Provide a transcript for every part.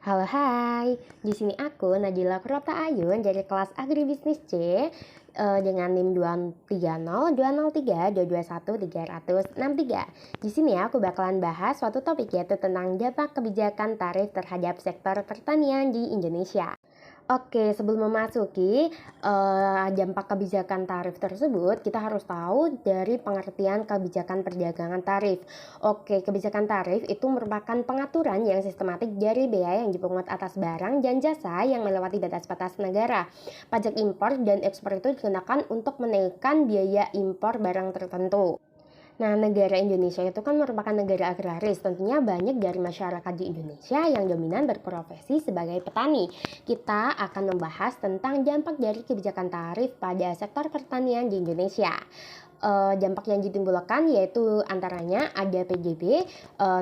Halo, hai. Di sini aku Nadila Kurota Ayun dari kelas Agribisnis C dengan NIM 2302032213063. Di sini aku bakalan bahas suatu topik yaitu tentang dampak kebijakan tarif terhadap sektor pertanian di Indonesia. Oke, sebelum memasuki dampak kebijakan tarif tersebut, kita harus tahu dari pengertian kebijakan perdagangan tarif. Oke, kebijakan tarif itu merupakan pengaturan yang sistematik dari biaya yang dipungut atas barang dan jasa yang melewati batas-batas negara. Pajak impor dan ekspor itu dikenakan untuk menaikkan biaya impor barang tertentu. Nah, negara Indonesia itu kan merupakan negara agraris. Tentunya banyak dari masyarakat di Indonesia yang dominan berprofesi sebagai petani. Kita akan membahas tentang dampak dari kebijakan tarif pada sektor pertanian di Indonesia. Dampak yang ditimbulkan yaitu antaranya ada PJB,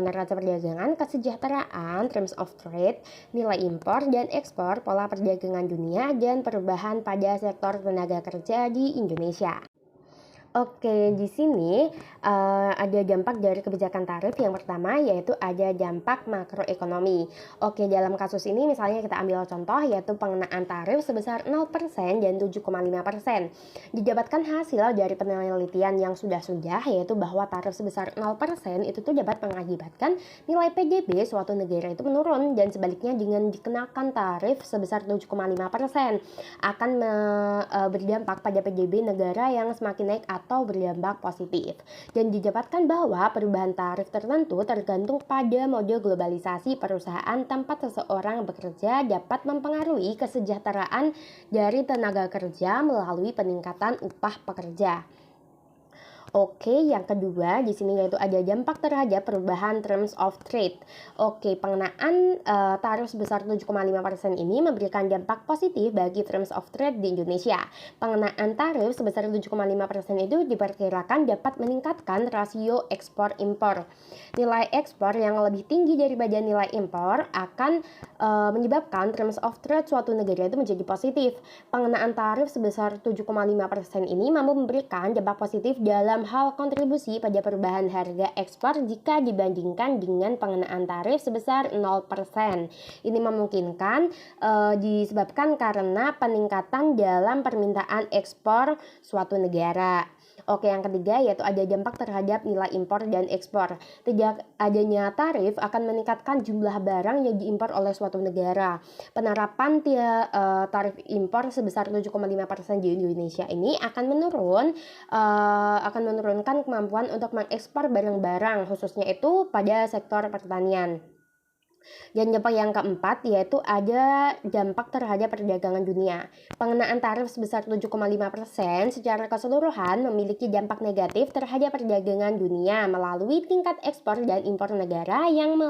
neraca perdagangan, kesejahteraan, terms of trade, nilai impor dan ekspor, pola perdagangan dunia, dan perubahan pada sektor tenaga kerja di Indonesia. Oke, di sini ada dampak dari kebijakan tarif. Yang pertama yaitu ada dampak makroekonomi. Oke, dalam kasus ini misalnya kita ambil contoh yaitu pengenaan tarif sebesar 0% dan 7,5%. Didapatkan hasil dari penelitian yang sudah yaitu bahwa tarif sebesar 0% itu tuh dapat mengakibatkan nilai PDB suatu negara itu menurun, dan sebaliknya dengan dikenakan tarif sebesar 7,5% akan berdampak pada PDB negara yang semakin naik atau berdampak positif. Dan didapatkan bahwa perubahan tarif tertentu tergantung pada mode globalisasi perusahaan tempat seseorang bekerja dapat mempengaruhi kesejahteraan dari tenaga kerja melalui peningkatan upah pekerja. Oke, yang kedua di sini yaitu ada dampak terhadap perubahan terms of trade. Oke, pengenaan tarif sebesar 7,5% ini memberikan dampak positif bagi terms of trade di Indonesia. Pengenaan tarif sebesar 7,5% itu diperkirakan dapat meningkatkan rasio ekspor impor. Nilai ekspor yang lebih tinggi daripada nilai impor akan menyebabkan terms of trade suatu negara itu menjadi positif. Pengenaan tarif sebesar 7,5% ini mampu memberikan dampak positif dalam hal kontribusi pada perubahan harga ekspor jika dibandingkan dengan pengenaan tarif sebesar 0%. Ini memungkinkan disebabkan karena peningkatan dalam permintaan ekspor suatu negara. Oke, yang ketiga yaitu ada dampak terhadap nilai impor dan ekspor. Tidak adanya tarif akan meningkatkan jumlah barang yang diimpor oleh suatu negara. Penerapan tarif impor sebesar 7,5% di Indonesia ini akan menurunkan kemampuan untuk mengekspor barang-barang, khususnya itu pada sektor pertanian. Dan dampak yang keempat yaitu ada dampak terhadap perdagangan dunia. Pengenaan tarif sebesar 7,5% secara keseluruhan memiliki dampak negatif terhadap perdagangan dunia melalui tingkat ekspor dan impor negara yang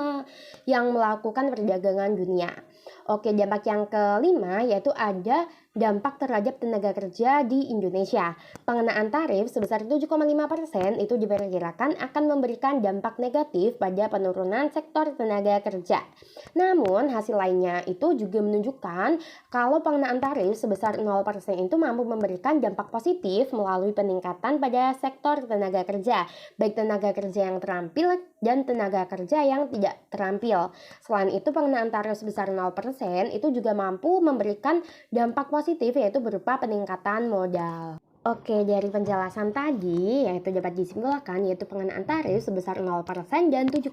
melakukan perdagangan dunia. Oke, dampak yang kelima yaitu ada dampak terhadap tenaga kerja di Indonesia. Pengenaan tarif sebesar 7,5% itu diperkirakan akan memberikan dampak negatif pada penurunan sektor tenaga kerja. Namun, hasil lainnya itu juga menunjukkan kalau pengenaan tarif sebesar 0% itu mampu memberikan dampak positif melalui peningkatan pada sektor tenaga kerja, baik tenaga kerja yang terampil dan tenaga kerja yang tidak terampil. Selain itu, pengenaan tarif sebesar 0% itu juga mampu memberikan dampak positif yaitu berupa peningkatan modal. Oke, dari penjelasan tadi yaitu dapat disimpulkan yaitu pengenaan tarif sebesar 0% dan 7,5%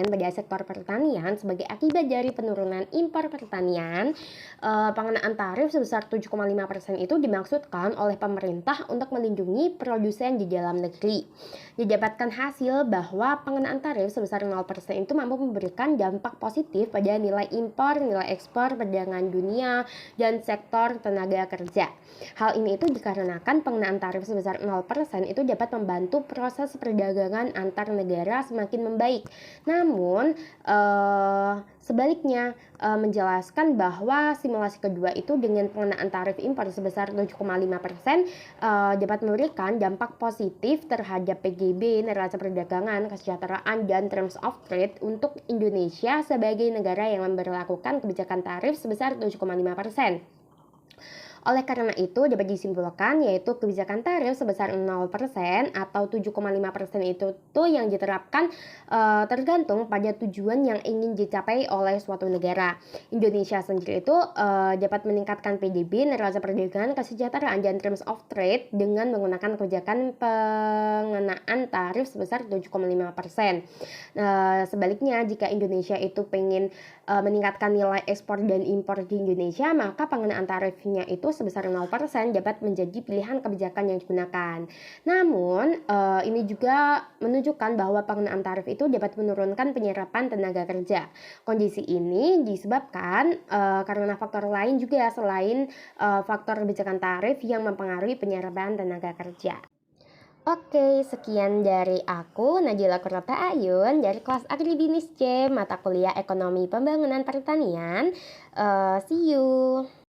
pada sektor pertanian sebagai akibat dari penurunan impor pertanian. Pengenaan tarif sebesar 7,5% itu dimaksudkan oleh pemerintah untuk melindungi produsen di dalam negeri. Didapatkan hasil bahwa pengenaan tarif sebesar 0% itu mampu memberikan dampak positif pada nilai impor, nilai ekspor, perdagangan dunia, dan sektor tenaga kerja. Hal ini itu dikarenakan pengenaan tarif sebesar 0% itu dapat membantu proses perdagangan antar negara semakin membaik. Namun, sebaliknya menjelaskan bahwa simulasi kedua itu dengan pengenaan tarif impor sebesar 7,5% dapat memberikan dampak positif terhadap PGB, neraca perdagangan, kesejahteraan, dan terms of trade untuk Indonesia sebagai negara yang memberlakukan kebijakan tarif sebesar 7,5%. Oleh karena itu dapat disimpulkan yaitu kebijakan tarif sebesar 0% atau 7,5% itu tuh yang diterapkan tergantung pada tujuan yang ingin dicapai oleh suatu negara. Indonesia sendiri itu dapat meningkatkan PDB, neraca perdagangan, kesejahteraan, dan terms of trade dengan menggunakan kebijakan pengenaan tarif sebesar 7,5%. Sebaliknya, jika Indonesia itu pengen meningkatkan nilai ekspor dan impor di Indonesia, maka pengenaan tarifnya itu sebesar 0% dapat menjadi pilihan kebijakan yang digunakan. Namun, ini juga menunjukkan bahwa pengenaan tarif itu dapat menurunkan penyerapan tenaga kerja. Kondisi ini disebabkan karena faktor lain juga selain faktor kebijakan tarif yang mempengaruhi penyerapan tenaga kerja. Oke, sekian dari aku, Najila Kurata Ayun, dari kelas Agribisnis C, mata kuliah Ekonomi Pembangunan Pertanian. See you.